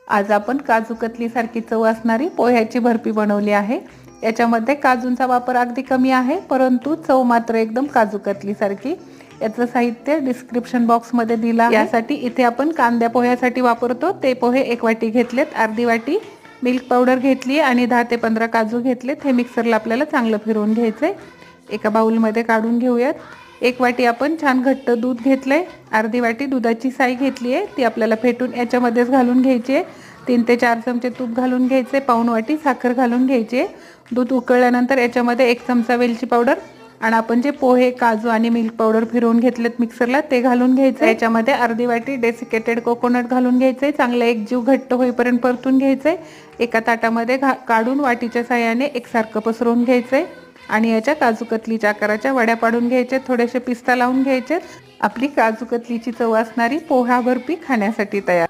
आज आपण काजू कतली सारखी चव असणारी पोह्याची बर्फी बनवली आहे। याच्यामध्ये काजूंचा वापर अगदी कमी आहे, परंतु चव मात्र एकदम काजू कतली सारखी। याचं साहित्य डिस्क्रिप्शन बॉक्स मध्ये दिलं आहे। यासाठी इथे आपण कांद्या पोह्यासाठी वापरतो ते पोहे 1 वाटी घेतलेत, अर्धी वाटी मिल्क पावडर घेतली आणि 10 ते 15 काजू घेतलेत। हे मिक्सरला आपल्याला चांगलं फिरवून घ्यायचंय। एका बाउल मध्ये काढून घेऊयात। 1 वाटी आपण छान घट्ट दूध घेतलंय, अर्धी वाटी दुधाची साई घेतली आहे, ती आपल्याला फेटून याच्यामध्येच घालून घ्यायची आहे। 3 ते 4 चमचे तूप घालून घ्यायचे, पाऊण वाटी साखर घालून घ्यायची। दूध उकळल्यानंतर याच्यामध्ये 1 चमचा वेलची पावडर आणि आपण जे पोहे काजू आणि मिल्क पावडर फिरवून घेतलेत मिक्सरला ते घालून घ्यायचं। याच्यामध्ये अर्धी वाटी डेसिकेटेड कोकोनट घालून घ्यायचे, चांगलं एकजीव घट्ट होईपर्यंत परतून घ्यायचे। एका ताटामध्ये काढून वाटीच्या साहाय्याने एकसारखं पसरवून घ्यायचे आणि याच्या काजू कतलीच्या आकाराच्या वड्या पाडून घ्यायचे, थोडेसे पिस्ता लावून घ्यायचे। आपली काजू कतलीची चव असणारी पोहा बर्फी खाण्यासाठी तयार।